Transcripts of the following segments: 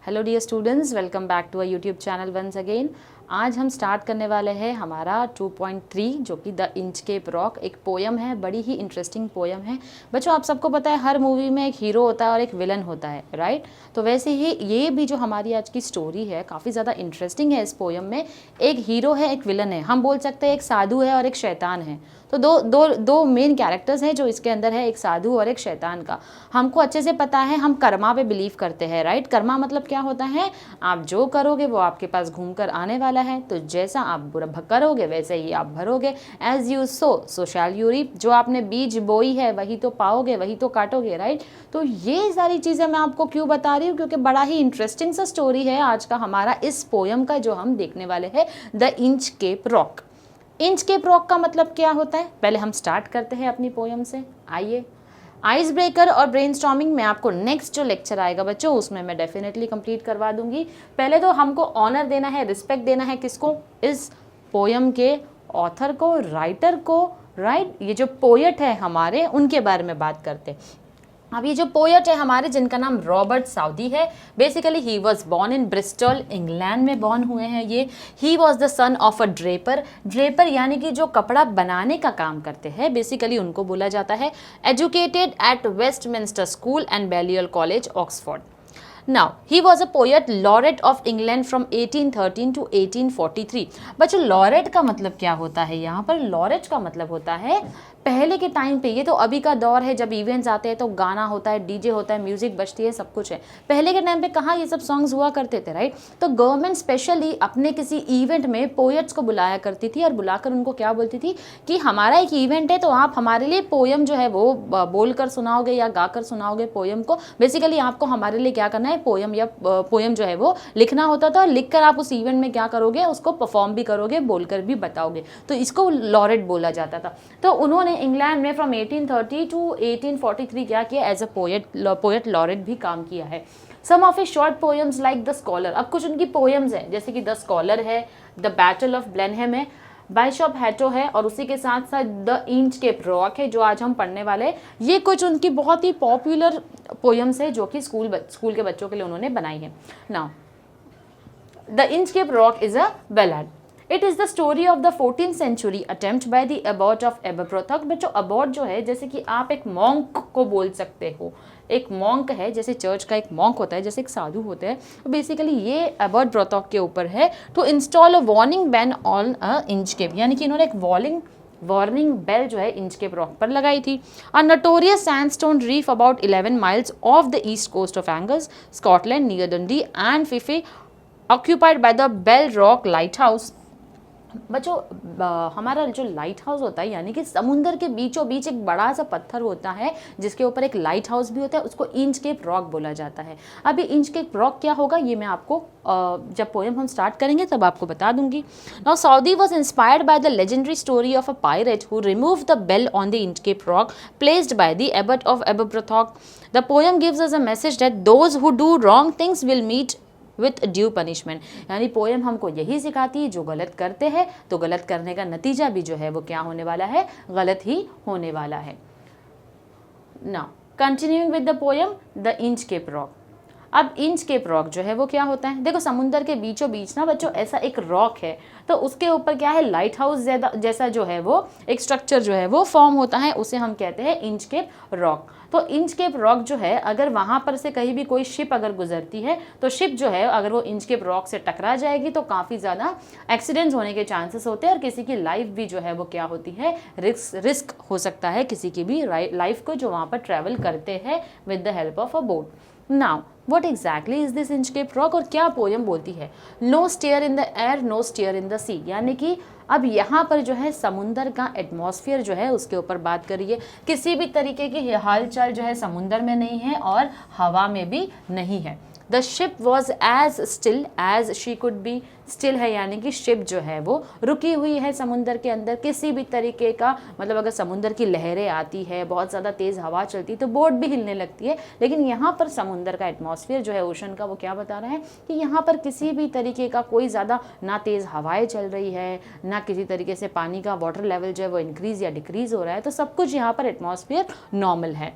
Hello dear students, welcome back to a YouTube channel once again. आज हम start करने वाले हैं हमारा 2.3 जो कि द इंचकेप रॉक एक पोयम है। बड़ी ही इंटरेस्टिंग पोयम है। बच्चों, आप सबको पता है हर मूवी में एक हीरो होता है और एक विलन होता है, राइट? तो वैसे ही ये भी जो हमारी आज की स्टोरी है काफ़ी ज़्यादा इंटरेस्टिंग है। इस पोयम में एक हीरो है, एक विलन है। हम बोल सकते हैं एक साधु है और एक शैतान है। तो दो दो दो मेन कैरेक्टर्स हैं जो इसके अंदर है, एक साधु और एक शैतान का। हमको अच्छे से पता है, हम कर्मा पे बिलीव करते हैं, राइट? कर्मा मतलब क्या होता है? आप जो करोगे वो आपके पास घूम कर आने वाला है। तो जैसा आप बुरा करोगे वैसे ही आप भरोगे। As you sow shall you reap. जो आपने बीज बोई है वही तो पाओगे, वही तो काटोगे, राइट? तो ये सारी चीज़ें मैं आपको क्यों बता रही हूँ? क्योंकि बड़ा ही इंटरेस्टिंग सा स्टोरी है आज का हमारा इस पोयम का जो हम देखने वाले हैं, the Inchcape rock. Inchcape rock का मतलब क्या होता है, पहले हम स्टार्ट करते हैं अपनी पोयम से। आइए, आइस ब्रेकर और ब्रेनस्टॉर्मिंग में आपको नेक्स्ट जो लेक्चर आएगा बच्चों, उसमें मैं डेफिनेटली कंप्लीट करवा दूंगी। पहले तो हमको ऑनर देना है, रिस्पेक्ट देना है। किसको? इस पोयम के ऑथर को, राइटर को, राइट? ये जो पोएट है हमारे, उनके बारे में बात करते हैं। अब ये जो पोएट है हमारे, जिनका नाम रॉबर्ट साउदी है, basically he was born in Bristol, England में बॉर्न हुए हैं ये। He was the son of a Draper. Draper यानी कि जो कपड़ा बनाने का काम करते हैं, बेसिकली उनको बोला जाता है। Educated at Westminster school and Balliol college, Oxford. Now, he was a poet laureate of England from 1813 to 1843। बच्चों, लॉरेट का मतलब क्या होता है? यहाँ पर लॉरेट का मतलब होता है पहले के टाइम पे, ये तो अभी का दौर है जब इवेंट्स आते हैं तो गाना होता है, डीजे होता है, म्यूजिक बजती है, सब कुछ है। पहले के टाइम पे कहाँ ये सब सॉन्ग्स हुआ करते थे, राइट? तो गवर्नमेंट स्पेशली अपने किसी इवेंट में पोएट्स को बुलाया करती थी और बुलाकर उनको क्या बोलती थी कि हमारा एक इवेंट है तो आप हमारे लिए पोयम जो है वो बोलकर सुनाओगे या गाकर सुनाओगे पोयम को। बेसिकली आपको हमारे लिए क्या करना है, पोयम या पोयम जो है वो लिखना होता था। लिख कर आप उस इवेंट में क्या करोगे, उसको परफॉर्म भी करोगे, बोलकर भी बताओगे। तो इसको लॉरेट बोला जाता था। तो उन्होंने इंग्लैंड में फ्रॉम 1830 टू 1843 क्या किया, एज अ पोएट लॉरेट भी काम किया है। Some of a short poems like the scholar. अब कुछ उनकी पोएम्स हैं, जैसे कि द स्कॉलर है, द बैटल ऑफ ब्लेनहेम है, बाइशॉप हैटो है, और उसी के साथ साथ द इंचकेप रॉक है जो आज हम पढ़ने वाले हैं। ये कुछ उनकी बहुत ही पॉपुलर पोएम्स है जो कि स्कूल के बच्चों के लिए उन्होंने बनाई है। Now the Inchcape rock is a ballad. It is the story of the 14th century attempt by the abbot of Aberbrothock। बच्चों, अबॉट जो है, जैसे कि आप एक मॉन्क को बोल सकते हो। एक मॉन्क है, जैसे चर्च का एक मॉन्क होता है, जैसे एक साधु होते हैं। तो बेसिकली ये अबॉट ब्रोथॉक के ऊपर है to install a warning bell on a Inchcape, यानी कि इन्होंने एक वार्निंग बेल जो है इंचकेप रॉक पर लगाई थी। A notorious sandstone reef about 11 miles off the east coast of Angus, Scotland, near Dundee and Fife, occupied by the Bell Rock lighthouse. बच्चों, हमारा जो लाइट हाउस होता है, यानी कि समुंदर के बीचों बीच एक बड़ा सा पत्थर होता है जिसके ऊपर एक लाइट हाउस भी होता है, उसको इंचकेप रॉक बोला जाता है। अभी इंचकेप रॉक क्या होगा ये मैं आपको जब पोएम हम स्टार्ट करेंगे तब आपको बता दूंगी। Now Southey was inspired by the legendary story of a pirate who removed the bell on the Inchcape rock placed by the abbot of Aberbrothock. The poem gives us a message that those who do wrong things will meet with due punishment. यानी poem हमको यही सिखाती है, जो गलत करते हैं तो गलत करने का नतीजा भी जो है वो क्या होने वाला है, गलत ही होने वाला है। Now continuing with the poem the Inchcape rock. अब इंचकेप रॉक जो है वो क्या होता है? देखो, समुंदर के बीचों बीच ना बच्चों ऐसा एक रॉक है, तो उसके ऊपर क्या है, लाइट हाउस जैसा जो है वो एक स्ट्रक्चर जो है वो फॉर्म होता है, उसे हम कहते हैं इंचकेप रॉक। तो इंचकेप रॉक जो है, अगर वहाँ पर से कहीं भी कोई शिप अगर गुजरती है तो शिप जो है अगर वो इंचकेप रॉक से टकरा जाएगी तो काफ़ी ज़्यादा एक्सीडेंट्स होने के चांसेस होते हैं और किसी की लाइफ भी जो है वो क्या होती है, रिस्क हो सकता है किसी की भी लाइफ को जो वहाँ पर ट्रैवल करते हैं with the help of a boat. Now what exactly is this Inchcape rock, और क्या पोएम बोलती है? No stir in the air, no stir in the sea. यानी कि अब यहाँ पर जो है समुंदर का एटमॉस्फेयर जो है उसके ऊपर बात करिए। किसी भी तरीके की हालचाल जो है समुंदर में नहीं है और हवा में भी नहीं है। The ship was as still as she could be. Still है यानी कि शिप जो है वो रुकी हुई है समुंदर के अंदर। किसी भी तरीके का मतलब अगर समुंदर की लहरें आती है, बहुत ज़्यादा तेज़ हवा चलती है तो बोट भी हिलने लगती है। लेकिन यहाँ पर समुंदर का एटमॉस्फेयर जो है ओशन का, वो क्या बता रहा है कि यहाँ पर किसी भी तरीके का कोई ज़्यादा ना तेज़ हवाएं चल रही है, ना किसी तरीके से पानी का वाटर लेवल जो है वो इंक्रीज़ या डिक्रीज़ हो रहा है। तो सब कुछ यहाँ पर एटमॉस्फेयर नॉर्मल है।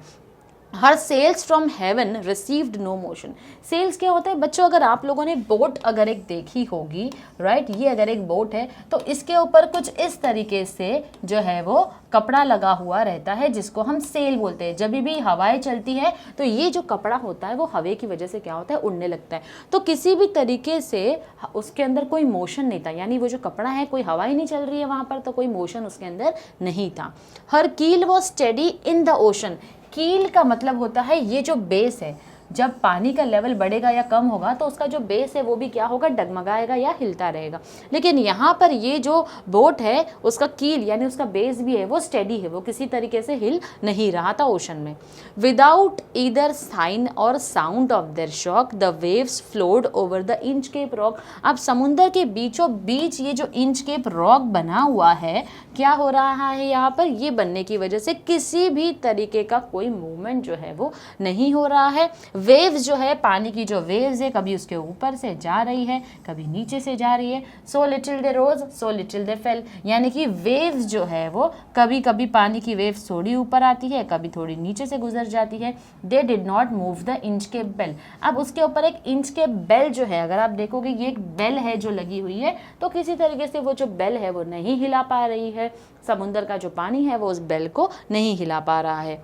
Her sails from heaven received no motion. Sails क्या होता है बच्चों, अगर आप लोगों ने बोट अगर एक देखी होगी, राइट, ये अगर एक बोट है तो इसके ऊपर कुछ इस तरीके से जो है वो कपड़ा लगा हुआ रहता है जिसको हम सेल बोलते हैं। जब भी हवाएं चलती है तो ये जो कपड़ा होता है वो हवा की वजह से क्या होता है, उड़ने लगता है। तो किसी भी तरीके से उसके अंदर कोई मोशन नहीं था, यानी वो जो कपड़ा है कोई हवा ही नहीं चल रही है वहां पर, तो कोई मोशन उसके अंदर नहीं था। हर कील was steady in the ocean. कील का मतलब होता है ये जो बेस है, जब पानी का लेवल बढ़ेगा या कम होगा तो उसका जो बेस है वो भी क्या होगा, डगमगाएगा या हिलता रहेगा। लेकिन यहाँ पर ये जो बोट है उसका कील यानी उसका बेस भी है वो स्टेडी है, वो किसी तरीके से हिल नहीं रहा था ओशन में। Without either sign or sound of their shock the waves flowed over the Inchcape rock. अब समुंदर के बीचों बीच ये जो इंच केप रॉक बना हुआ है, क्या हो रहा है यहाँ पर, ये बनने की वजह से किसी भी तरीके का कोई मूवमेंट जो है वो नहीं हो रहा है। वेव्स जो है, पानी की जो वेव्स है, कभी उसके ऊपर से जा रही है कभी नीचे से जा रही है। सो लिटिल दे रोज सो लिटिल दे फेल, यानी कि वेव्स जो है वो कभी कभी पानी की वेव्स थोड़ी ऊपर आती है कभी थोड़ी नीचे से गुजर जाती है। They did not move the inch के बेल। अब उसके ऊपर एक इंच के बेल जो है, अगर आप देखोगे ये एक बेल है जो लगी हुई है, तो किसी तरीके से वो जो बेल है वो नहीं हिला पा रही है। समुंदर का जो पानी है वो उस बेल को नहीं हिला पा रहा है।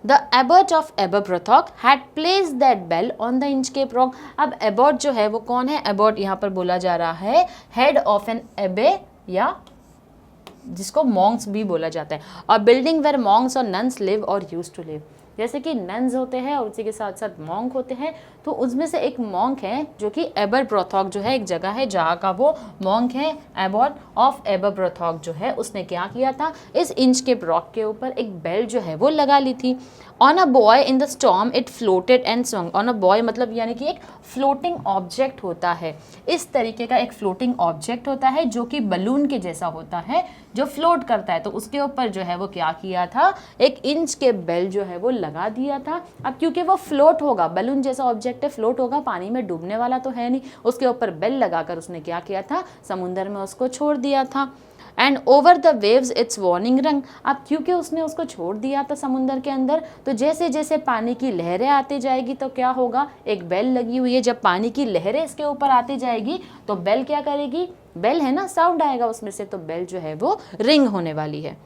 The abbot of Aberbrothock had placed that bell on the Inchcape Rock। अब abbot जो है वो कौन है, abbot यहाँ पर बोला जा रहा है head of an abbey या जिसको मॉन्क्स भी बोला जाता है, और बिल्डिंग वेयर मॉन्क्स और नन्स लिव और यूज टू लिव। जैसे कि नन्स होते हैं और उसी के साथ साथ मॉन्क होते हैं, तो उसमें से एक मॉन्क है जो कि एबरब्रोथॉक जो है एक जगह है जहाँ का वो मॉन्क है। एबॉट ऑफ एबरब्रोथॉक जो है उसने क्या किया था, इस इंच के रॉक के ऊपर एक बेल जो है वो लगा ली थी। On a boy in the storm it floated and song. On a boy मतलब यानी कि एक फ्लोटिंग ऑब्जेक्ट होता है, इस तरीके का एक फ्लोटिंग ऑब्जेक्ट होता है जो कि बलून के जैसा होता है जो फ्लोट करता है। तो उसके ऊपर जो है वो क्या किया था, एक इंच के बेल जो है वो लगा दिया था। अब क्योंकि वो फ्लोट होगा, बलून जैसा ऑब्जेक्ट है, फ्लोट होगा, पानी में डूबने वाला तो है नहीं, उसके ऊपर बेल लगाकर उसने क्या किया था, समुंदर में उसको छोड़ दिया था। And over the waves it's warning रंग। अब क्योंकि उसने उसको छोड़ दिया था समुंदर के अंदर, तो जैसे जैसे पानी की लहरें आती जाएगी तो क्या होगा, एक बेल लगी हुई है, जब पानी की लहरें इसके ऊपर आती जाएगी तो बेल क्या करेगी, बेल है ना, साउंड आएगा उसमें से, तो बेल जो है वो रिंग होने वाली है।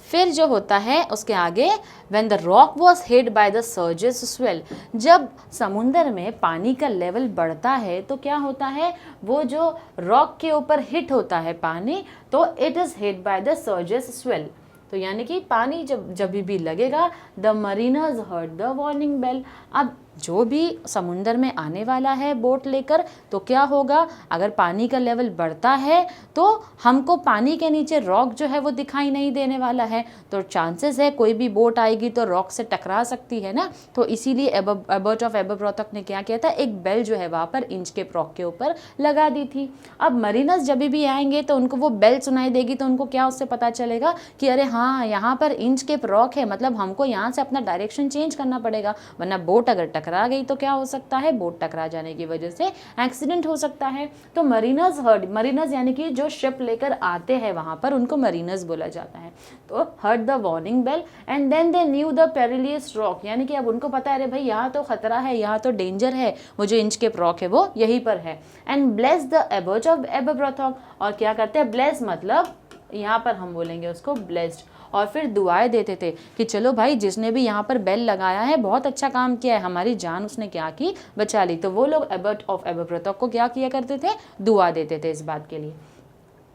फिर जो होता है उसके आगे, when the rock was hit by the surges swell। जब समुंदर में पानी का लेवल बढ़ता है तो क्या होता है, वो जो रॉक के ऊपर हिट होता है पानी, तो it is hit by the surges swell। तो यानी कि पानी जब भी लगेगा, the mariners heard the warning bell. अब जो भी समुंदर में आने वाला है बोट लेकर, तो क्या होगा, अगर पानी का लेवल बढ़ता है तो हमको पानी के नीचे रॉक जो है वो दिखाई नहीं देने वाला है, तो चांसेस है कोई भी बोट आएगी तो रॉक से टकरा सकती है ना। तो इसीलिए एबर्ट ऑफ एबरब्रोथॉक ने क्या किया था, एक बेल जो है वहाँ पर इंच के रॉक के ऊपर लगा दी थी। अब मरीनर्स जब भी आएंगे तो उनको वो बेल सुनाई देगी, तो उनको क्या उससे पता चलेगा कि अरे हाँ यहाँ पर इंच के रॉक है, मतलब हमको यहाँ से अपना डायरेक्शन चेंज करना पड़ेगा, वरना बोट अगर टकरा गई तो क्या हो सकता है, बोट टकरा जाने की वजह से एक्सीडेंट हो सकता है। तो मरीनर्स हर्ड, मरीनर्स यानी कि जो शिप लेकर आते हैं वहां पर उनको मरीनर्स बोला जाता है। तो heard the warning bell and then they knew the perilous rock, यानी कि अब उनको पता है अरे भाई यहाँ तो खतरा है, यहाँ तो डेंजर है, वो जो इंच के रॉक है वो यहीं पर है। And bless the abbot of Aberbrothock, और क्या करते हैं, ब्लेस मतलब यहाँ पर हम बोलेंगे उसको ब्लेस्ड, और फिर दुआएं देते थे कि चलो भाई जिसने भी यहाँ पर बेल लगाया है बहुत अच्छा काम किया है, हमारी जान उसने क्या की, बचा ली। तो वो लोग एबर्ट ऑफ एबरब्रोथॉक को क्या किया करते थे, दुआ देते थे इस बात के लिए।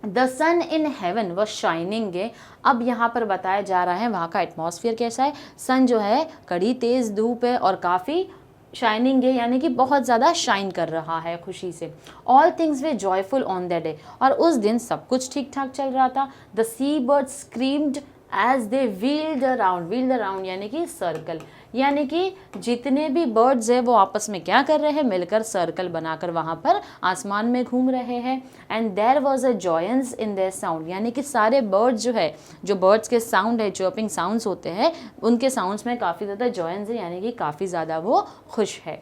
The sun in heaven was shining. अब यहाँ पर बताया जा रहा है वहाँ का एटमॉस्फेयर कैसा है। सन जो है कड़ी तेज धूप है और काफ़ी शाइनिंग है, यानी कि बहुत ज़्यादा शाइन कर रहा है खुशी से। All things way joyful on that day, और उस दिन सब कुछ ठीक ठाक चल रहा था। The sea bird screamed as they wheeled around यानी कि सर्कल, यानी कि जितने भी बर्ड्स हैं वो आपस में क्या कर रहे हैं, मिलकर सर्कल बनाकर वहाँ पर आसमान में घूम रहे हैं। And there was a joyance in their sound, यानी कि सारे बर्ड्स जो है, जो बर्ड्स के साउंड है, चर्पिंग साउंड्स होते हैं, उनके साउंड्स में काफ़ी ज़्यादा जॉयंस है, यानी कि काफ़ी ज़्यादा वो खुश है।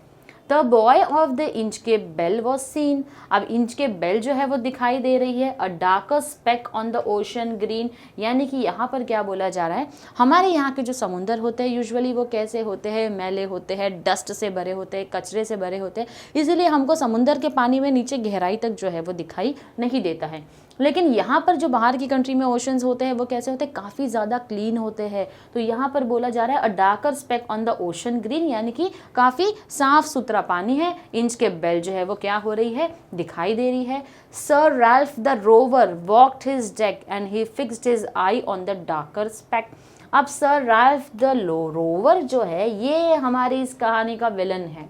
The buoy of the Inchcape bell was seen. अब इंचकेप बेल जो है वो दिखाई दे रही है। A darker speck on the ocean green, यानी कि यहाँ पर क्या बोला जा रहा है, हमारे यहाँ के जो समुंदर होते हैं यूजुअली वो कैसे होते हैं, मैले होते हैं, डस्ट से भरे होते हैं, कचरे से भरे होते हैं, इसीलिए हमको समुंदर के पानी में नीचे गहराई तक जो है वो दिखाई नहीं देता है। लेकिन यहाँ पर जो बाहर की कंट्री में ओशंस होते हैं वो कैसे होते हैं, काफ़ी ज़्यादा क्लीन होते हैं। तो यहाँ पर बोला जा रहा है a darker speck on the ocean green, यानी कि काफ़ी साफ सुथरा पानी है। इंचकेप बेल जो है वो क्या हो रही है, दिखाई दे रही है। Sir Ralph the rover walked his deck and he fixed his eye on the darker speck. अब सर रैल्फ द रोवर जो है ये हमारी इस कहानी का विलन है,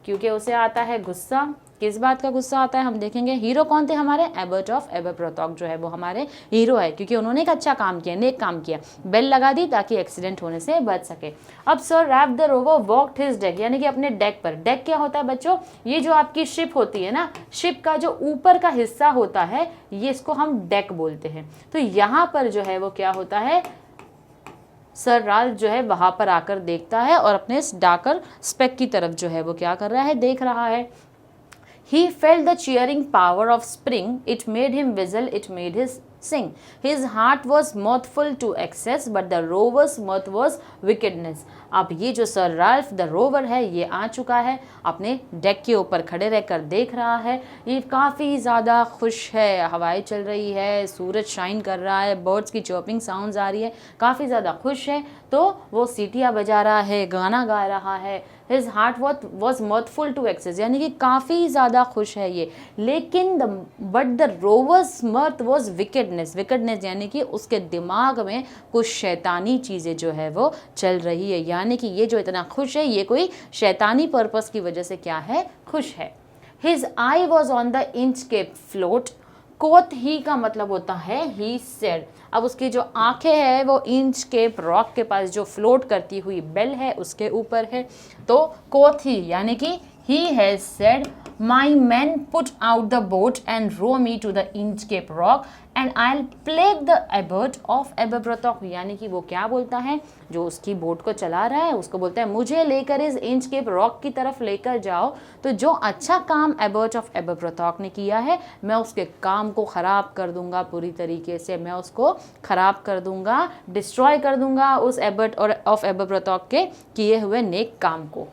क्योंकि उसे आता है गुस्सा। किस बात का गुस्सा आता है हम देखेंगे। हीरो कौन थे हमारे, एबर्ट ऑफ एबरप्रॉथॉक जो है वो हमारे हीरो है, क्योंकि उन्होंने एक अच्छा काम किया, नेक काम किया, बेल लगा दी ताकि एक्सीडेंट होने से बच सके। अब sir Ralph the rover walked his deck, यानी कि अपने डेक पर। डेक क्या होता है बच्चों, ये जो आपकी शिप होती है ना, शिप का जो ऊपर का हिस्सा होता है ये इसको हम डेक बोलते हैं। तो यहाँ पर जो है वो क्या होता है, सर रैल्फ जो है वहां पर आकर देखता है और अपने इस डार्कर स्पेक की तरफ जो है वो क्या कर रहा है, देख रहा है। He felt the cheering power of spring. It made him whistle, it made his sing. His heart was mirthful to excess, but the rover's mirth was wickedness. अब ये जो सर रैल्फ द रोवर है ये आ चुका है, अपने deck के ऊपर खड़े रहकर देख रहा है। ये काफ़ी ज़्यादा खुश है, हवाएं चल रही है, सूरज शाइन कर रहा है, बर्ड्स की चर्पिंग साउंड्स आ रही है, काफ़ी ज़्यादा खुश है। तो वो सीटियाँ बजा रहा है, गाना गा रहा है। His heart was mirthful to excess, यानी कि काफ़ी ज़्यादा खुश है ये। लेकिन but the rover's mirth was wickedness, wickedness यानी कि उसके दिमाग में कुछ शैतानी चीज़ें जो है वो चल रही है, यानी कि ये जो इतना खुश है ये कोई शैतानी पर्पस की वजह से क्या है, खुश है। His I was on the Inchcape float. कोथ ही का मतलब होता है ही सेड। अब उसकी जो आंखें हैं वो इंचकेप रॉक के पास जो फ्लोट करती हुई बेल है उसके ऊपर है। तो कोथ ही यानी कि he has said, my men put out the boat and row me to the Inchcape Rock and I'll plague the abbot of Aberbrothock। यानी कि वो क्या बोलता है, जो उसकी बोट को चला रहा है उसको बोलता है मुझे लेकर इस इंचकेप रॉक की तरफ लेकर जाओ, तो जो अच्छा काम एबर्ट ऑफ एबरप्रॉथॉक ने किया है मैं उसके काम को ख़राब कर दूंगा, पूरी तरीके से मैं उसको ख़राब कर दूंगा, डिस्ट्रॉय कर दूंगा उस एबर्ट ऑफ एबरप्रॉथॉक के किए हुए नेक काम को।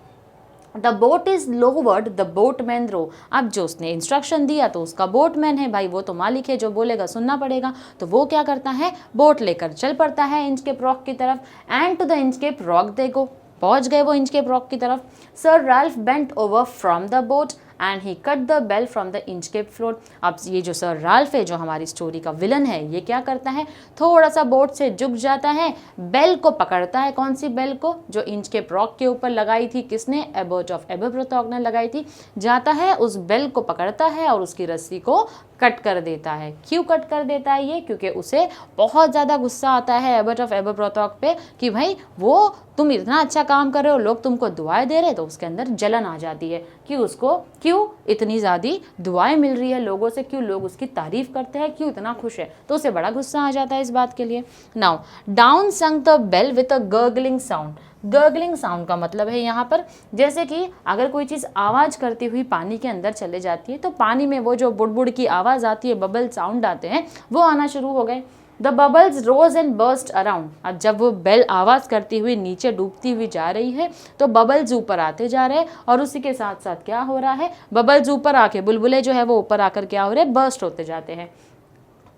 The boat is lowered the boatman row. अब जो उसने इंस्ट्रक्शन दिया तो उसका बोटमैन है भाई, वो तो मालिक है, जो बोलेगा सुनना पड़ेगा। तो वो क्या करता है, बोट लेकर चल पड़ता है इंचकेप रॉक की तरफ। And to the Inchcape rock they go, पहुंच गए वो इंचकेप रॉक की तरफ। Sir Ralph bent over from the boat and he cut the bell from the Inchcape float. अब ये जो सर रैल्फ है जो हमारी स्टोरी का विलन है ये क्या करता है, थोड़ा सा बोट से झुक जाता है, बेल को पकड़ता है। कौन सी बेल को, जो इंचकेप रॉक के ऊपर लगाई थी, किसने, एबर्ट ऑफ एबरप्रॉथॉक ने लगाई थी। जाता है उस बेल को पकड़ता है और उसकी रस्सी को कट कर देता है। क्यों कट कर देता है ये, क्योंकि उसे बहुत ज़्यादा गुस्सा आता है एबर्ट ऑफ एबरप्रॉथॉक पे कि भाई वो तुम इतना अच्छा काम कर रहे हो, लोग तुमको दुआएं दे रहे, तो उसके अंदर जलन आ जाती है कि उसको क्यों इतनी ज़्यादा दुआएं मिल रही है लोगों से, क्यों लोग उसकी तारीफ करते हैं, क्यों इतना खुश है, तो उसे बड़ा गुस्सा आ जाता है इस बात के लिए। Now down sunk the bell with a gurgling sound. Gurgling sound का मतलब है यहाँ पर जैसे कि अगर कोई चीज़ आवाज़ करती हुई पानी के अंदर चले जाती है तो पानी में वो जो बुड़बुड़ की आवाज़ आती है, बबल साउंड आते हैं, वो आना शुरू हो गए। The bubbles rose and burst around. अब जब वो बेल आवाज़ करती हुई नीचे डूबती हुई जा रही है तो बबल्स ऊपर आते जा रहे हैं, और उसी के साथ साथ क्या हो रहा है, बबल्स ऊपर आके, बुलबुले जो है वो ऊपर आकर क्या हो रहे हैं, बर्स्ट होते जाते हैं।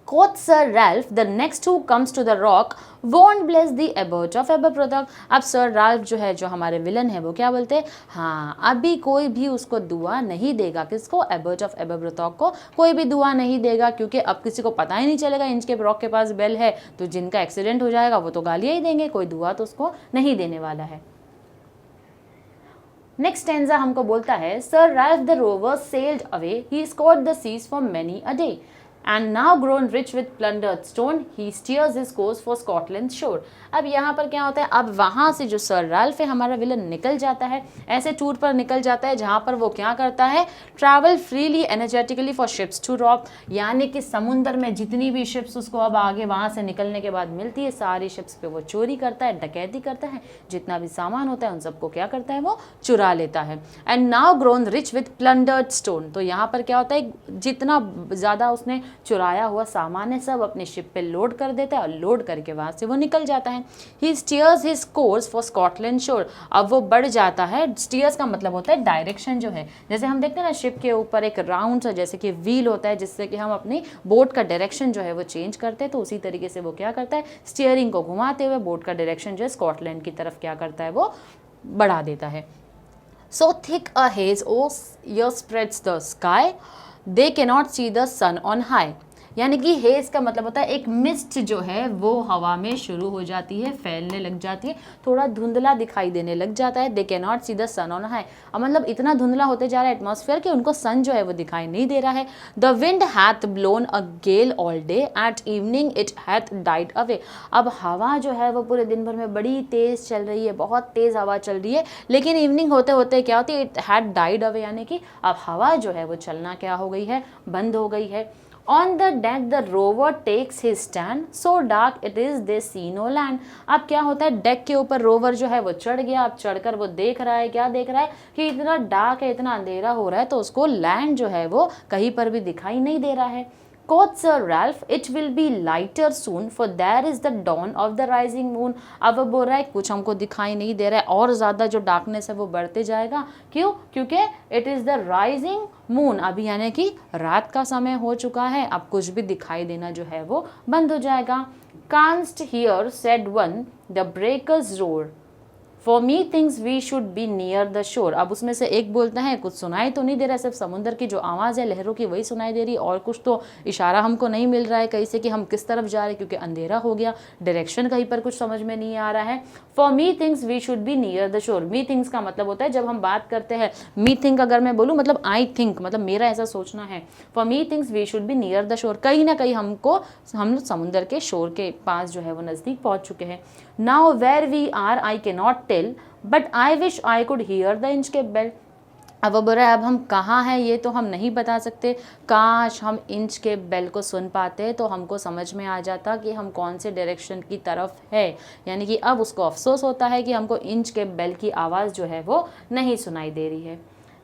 Quoth Sir Ralph, the next who comes to the rock won't bless the abbot of Aberbrothock। अब सर राल्फ जो है, जो हमारे विलन है, वो क्या बोलते हैं, हाँ अभी कोई भी उसको दुआ नहीं देगा, किसको, एबर्ट ऑफ एबरप्रॉथॉक को कोई भी दुआ नहीं देगा, क्योंकि अब किसी को पता ही नहीं चलेगा इंचकेप रॉक के पास बेल है, तो जिनका एक्सीडेंट हो जाएगा वो तो गालियाँ ही देंगे, कोई दुआ तो उसको नहीं देने वाला है। नेक्स्ट स्टेंजा हमको बोलता है, sir Ralph the rover sailed away, he scoured the seas for many a day and now grown rich with plundered stone he steers his course for Scotland shore. अब यहाँ पर क्या होता है, अब वहाँ से जो सर राल्फ है हमारा विलन निकल जाता है, ऐसे टूर पर निकल जाता है जहाँ पर वो क्या करता है, travel freely energetically for ships to rob, यानी कि समुंदर में जितनी भी शिप्स उसको अब आगे वहाँ से निकलने के बाद मिलती है सारी शिप्स पे वो चोरी करता है, डकैती करता है, जितना भी सामान होता है उन सबको क्या करता है वो चुरा लेता है। And now grown rich with plundered stone, तो यहाँ पर क्या होता है, जितना ज़्यादा उसने चुराया हुआ सामान है सब अपने शिप पे लोड कर देता है और लोड करके वहाँ से वो निकल जाता है। He steers his course for Scotland shore, अब वो बढ़ जाता है, स्टीयर्स का मतलब होता है डायरेक्शन जो है, जैसे हम देखते हैं ना शिप के ऊपर एक राउंड सा जैसे कि व्हील होता है जिससे कि हम अपनी बोट का डायरेक्शन जो है वो चेंज करते हैं, तो उसी तरीके से वो क्या करता है, स्टीयरिंग को घुमाते हुए बोट का डायरेक्शन जो है स्कॉटलैंड की तरफ क्या करता है वो बढ़ा देता है। So thick a haze o'er spreads the sky, they cannot see the sun on high, यानी कि हेज का मतलब होता है एक मिस्ट जो है वो हवा में शुरू हो जाती है, फैलने लग जाती है, थोड़ा धुंधला दिखाई देने लग जाता है। They can not see the sun on high, मतलब इतना धुंधला होते जा रहा है एटमॉस्फेयर कि उनको सन जो है वो दिखाई नहीं दे रहा है। The wind hath blown a gale all day, at evening it hath died away, अब हवा जो है वो पूरे दिन भर में बड़ी तेज़ चल रही है, बहुत तेज़ हवा चल रही है, लेकिन इवनिंग होते होते क्या होती है, इट हैड डाइड अवे, यानी कि अब हवा जो है वो चलना क्या हो गई है, बंद हो गई है। On the deck the rover takes his stand, so dark it is they see no land, अब क्या होता है, डेक के ऊपर रोवर जो है वो चढ़ गया, अब चढ़कर वो देख रहा है, क्या देख रहा है कि इतना डार्क है, इतना अंधेरा हो रहा है, तो उसको लैंड जो है वो कहीं पर भी दिखाई नहीं दे रहा है। Quoth Sir Ralph, it will be lighter soon, for there is the dawn of the rising moon, अब वो बोल रहा है कुछ हमको दिखाई नहीं दे रहा है, और ज़्यादा जो डार्कनेस है वो बढ़ते जाएगा, क्यों, क्योंकि it is the rising moon, अभी यानी कि रात का समय हो चुका है, अब कुछ भी दिखाई देना जो है वो बंद हो जाएगा। Canst hear, said one, the breakers roar, For me thinks we should be near the shore, अब उसमें से एक बोलता है कुछ सुनाई तो नहीं दे रहा, सिर्फ समुद्र की जो आवाज़ है लहरों की वही सुनाई दे रही, और कुछ तो इशारा हमको नहीं मिल रहा है कहीं से कि हम किस तरफ जा रहे हैं, क्योंकि अंधेरा हो गया, डायरेक्शन कहीं पर कुछ समझ में नहीं आ रहा है। For me things we should be near the shore, me things का मतलब होता है जब हम बात करते हैं, मी थिंक अगर मैं बोलूँ मतलब आई थिंक, मतलब मेरा ऐसा सोचना है, for me things we should be near the shore, कहीं ना कहीं हम समुद्र के शोर के पास जो है वो नज़दीक पहुँच चुके हैं। Now where we are I can not tell, but I wish I could hear the Inchcape bell, अब वो बोल रहा है अब हम कहाँ हैं ये तो हम नहीं बता सकते, काश हम इंचकेप बेल को सुन पाते तो हमको समझ में आ जाता कि हम कौन से डायरेक्शन की तरफ है, यानी कि अब उसको अफसोस होता है कि हमको इंचकेप बेल की आवाज़ जो है वो नहीं सुनाई दे रही है।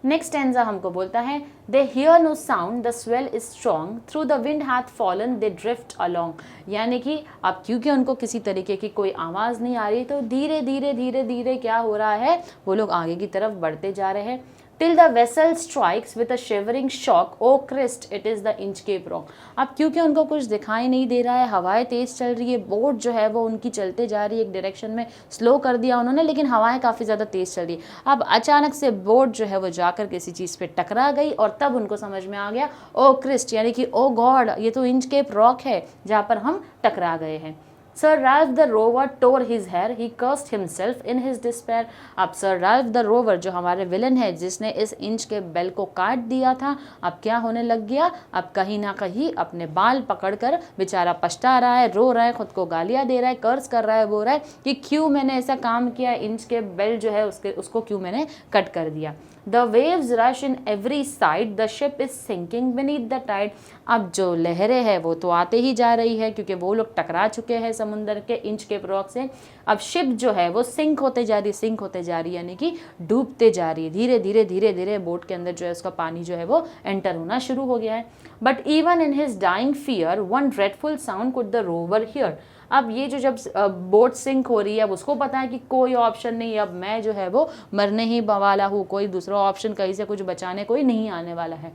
नेक्स्ट स्टैंजा हमको बोलता है, they hear no sound the swell is strong, through the wind hath fallen they drift along, यानी कि अब क्योंकि उनको किसी तरीके की कोई आवाज़ नहीं आ रही तो धीरे धीरे धीरे धीरे क्या हो रहा है, वो लोग आगे की तरफ बढ़ते जा रहे हैं। Till the vessel strikes with a shivering shock, oh Christ, it is the Inchcape Rock, अब क्योंकि उनको कुछ दिखाई नहीं दे रहा है, हवाएं तेज़ चल रही है, बोट जो है वो उनकी चलते जा रही है एक डायरेक्शन में, स्लो कर दिया उन्होंने लेकिन हवाएं काफ़ी ज़्यादा तेज़ चल रही है, अब अचानक से बोट जो है वो जाकर किसी चीज़ पे टकरा गई और तब उनको समझ में आ गया, ओ क्रिस्ट, यानी कि ओ गॉड, ये तो इंचकेप रॉक है जहाँ पर हम टकरा गए हैं। Sir Ralph the Rover tore his hair, he cursed himself in his despair, अब Sir Ralph the Rover जो हमारे विलन है जिसने इस इंच के बेल को काट दिया था, अब क्या होने लग गया, अब कहीं ना कहीं अपने बाल पकड़कर बेचारा पछता रहा है, रो रहा है, खुद को गालियाँ दे रहा है, कर्ज कर रहा है, बोल रहा है कि क्यों मैंने ऐसा काम किया, इंच के बेल जो है उसको क्यों मैंने कट कर दिया। The waves rush in every side, the ship is sinking beneath the tide, अब जो लहरें हैं वो तो आते ही जा रही है क्योंकि वो लोग टकरा चुके हैं समुंदर के इंचकेप रॉक से, अब शिप जो है वो सिंक होते जा रही है, यानी कि डूबते जा रही है, धीरे धीरे धीरे धीरे बोट के अंदर जो है उसका पानी जो है वो एंटर होना शुरू हो गया है। But even in his dying fear one dreadful sound could the rover hear, अब ये जो जब बोट सिंक हो रही है अब उसको पता है कि कोई ऑप्शन नहीं, अब मैं जो है वो मरने ही वाला हूँ, कोई दूसरा ऑप्शन कहीं से कुछ बचाने कोई नहीं आने वाला है,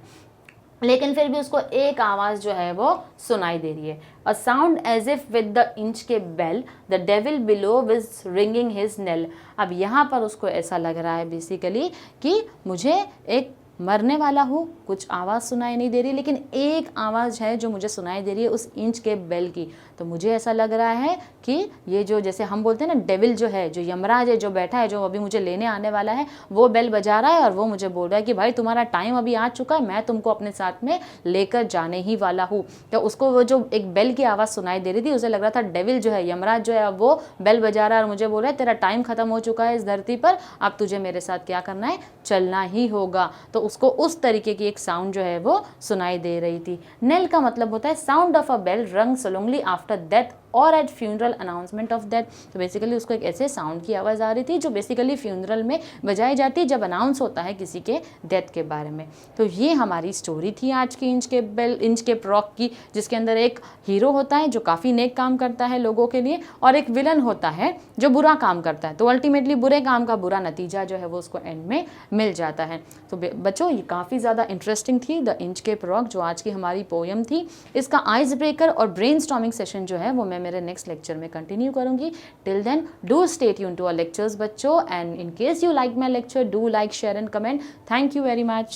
लेकिन फिर भी उसको एक आवाज़ जो है वो सुनाई दे रही है, a sound as if with the Inchcape bell the devil below was ringing his knell, अब यहाँ पर उसको ऐसा लग रहा है बेसिकली कि मुझे एक मरने वाला हूँ, कुछ आवाज़ सुनाई नहीं दे रही, लेकिन एक आवाज़ है जो मुझे सुनाई दे रही है उस इंच के बेल की। तो मुझे ऐसा लग रहा है कि ये जो जैसे हम बोलते हैं ना डेविल जो है, जो यमराज है, जो बैठा है, जो अभी मुझे लेने आने वाला है, वो बेल बजा रहा है और वो मुझे बोल रहा है कि भाई तुम्हारा टाइम अभी आ चुका है, मैं तुमको अपने साथ में लेकर जाने ही वाला हूँ। तो उसको वो जो एक बेल की आवाज़ सुनाई दे रही थी, उसे लग रहा था डेविल जो है, यमराज जो है, अब वो बेल बजा रहा है और मुझे बोल रहा है तेरा टाइम खत्म हो चुका है इस धरती पर, अब तुझे मेरे साथ क्या करना है, चलना ही होगा। तो उसको उस तरीके की एक साउंड जो है वो सुनाई दे रही थी। नेल का मतलब होता है sound of a bell rung solemnly after death or at funeral announcement of death. तो बेसिकली उसको एक ऐसे साउंड की आवाज़ आ रही थी जो बेसिकली फ्यूनरल में बजाई जाती है जब अनाउंस होता है किसी के डेथ के बारे में। तो ये हमारी स्टोरी थी आज की इंच के रॉक की, जिसके अंदर एक हीरो होता है जो काफ़ी नेक काम करता है लोगों के लिए, और एक विलन होता है जो बुरा काम करता है। तो अल्टीमेटली बुरे काम का बुरा नतीजा जो है वो उसको एंड में मिल जाता है। तो बच्चों ये काफ़ी ज़्यादा इंटरेस्टिंग थी द इंच के रॉक, जो आज की हमारी पोएम थी। इसका आइस ब्रेकर और ब्रेनस्टॉर्मिंग सेशन जो है वो मैं मेरे नेक्स्ट लेक्चर में कंटिन्यू करूंगी। Till then do stay tuned to our lectures बच्चों, and in case you like my lecture do like, share and comment. Thank you very much.